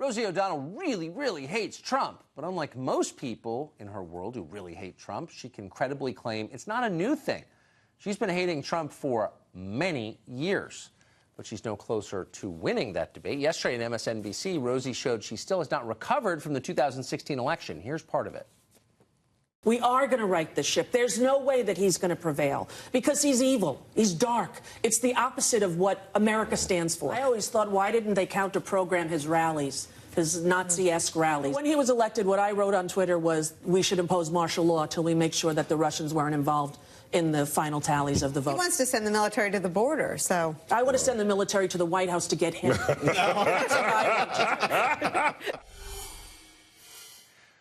Rosie O'Donnell really, really hates Trump. But unlike most people in her world who really hate Trump, she can credibly claim it's not a new thing. She's been hating Trump for many years. But she's no closer to winning that debate. Yesterday on MSNBC, Rosie showed she still has not recovered from the 2016 election. Here's part of it. We are going to right the ship. There's no way that he's going to prevail because he's evil. He's dark. It's the opposite of what America stands for. I always thought, why didn't they counter-program his rallies, his Nazi-esque rallies? When he was elected, what I wrote on Twitter was we should impose martial law till we make sure that the Russians weren't involved in the final tallies of the vote. He wants to send the military to the border, so... I want to send the military to the White House to get him.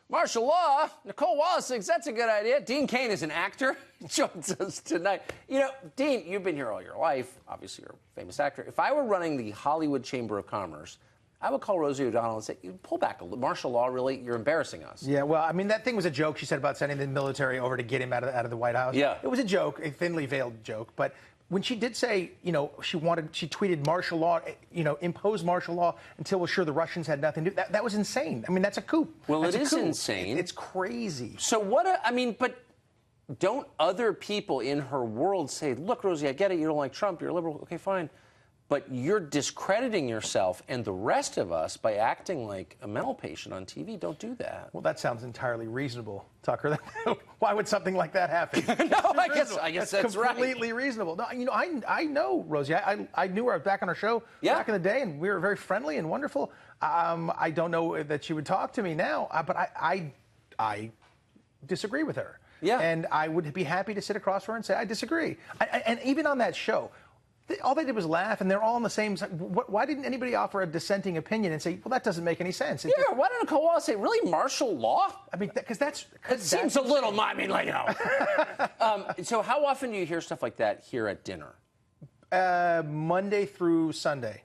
Martial law? Nicole Wallace thinks that's a good idea. Dean Cain is an actor. Joins us tonight. You know, Dean, you've been here all your life. Obviously, you're a famous actor. If I were running the Hollywood Chamber of Commerce, I would call Rosie O'Donnell and say, pull back a little. Martial law, really? You're embarrassing us. Yeah, well, I mean, that thing was a joke she said about sending the military over to get him out of the White House. Yeah. It was a joke, a thinly veiled joke. But when she did say, you know, she tweeted martial law, you know, impose martial law until we're sure the Russians had nothing to do, that was insane. I mean, that's a coup. Well, that's it is insane. It's crazy. So but don't other people in her world say, look, Rosie, I get it, you don't like Trump, you're a liberal, okay, fine. But you're discrediting yourself and the rest of us by acting like a mental patient on TV. Don't do that. Well, that sounds entirely reasonable, Tucker. Why would something like that happen? No, I guess that's right. Completely reasonable. No, you know, I know Rosie. I knew her back on our show back in the day, and we were very friendly and wonderful. I don't know that she would talk to me now, but I disagree with her. Yeah. And I would be happy to sit across from her and say, I disagree. And even on that show, all they did was laugh, and they're all on the same side. Why didn't anybody offer a dissenting opinion and say, well, that doesn't make any sense? Why didn't Nicole Wallace say, really, martial law? I mean, because it seems a little, I mean, like, you know. So how often do you hear stuff like that here at dinner? Monday through Sunday.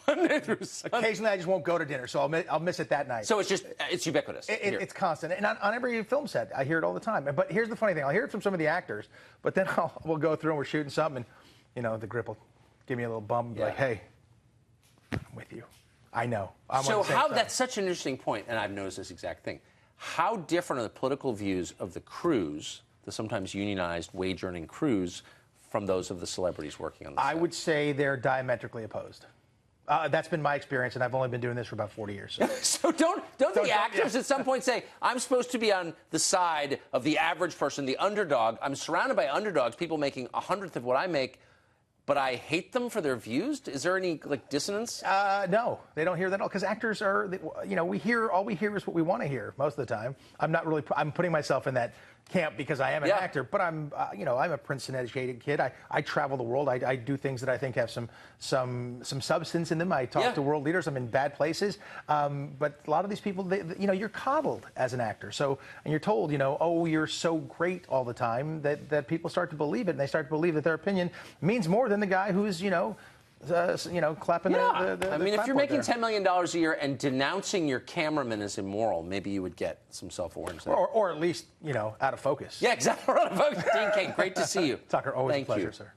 Monday through Sunday. Occasionally, I just won't go to dinner, so I'll miss it that night. So it's ubiquitous. It's constant. And on every film set, I hear it all the time. But here's the funny thing. I'll hear it from some of the actors, but then we'll go through and we're shooting something, and, you know, the grip will give me a little bump and be like, hey, I'm with you. I know. So that's such an interesting point, and I've noticed this exact thing. How different are the political views of the crews, the sometimes unionized wage-earning crews, from those of the celebrities working on the set? I would say they're diametrically opposed. That's been my experience, and I've only been doing this for about 40 years. So don't the actors at some point say, I'm supposed to be on the side of the average person, the underdog. I'm surrounded by underdogs, people making 100th of what I make, but I hate them for their views? Is there any, like, dissonance? No, they don't hear that at all, because actors are, you know, all we hear is what we want to hear most of the time. I'm putting myself in that camp because I am an actor, but I'm a Princeton-educated kid. I travel the world. I do things that I think have some substance in them. I talk to world leaders. I'm in bad places. But a lot of these people, you're coddled as an actor. So, and you're told, oh, you're so great all the time that people start to believe it, and they start to believe that their opinion means more than the guy who's, clapping the I mean, if you're making $10 million a year and denouncing your cameraman as immoral, maybe you would get some self-awareness there. Or at least, out of focus. Yeah, exactly. Out of focus. Dean Cain, great to see you. Tucker, always a pleasure, sir.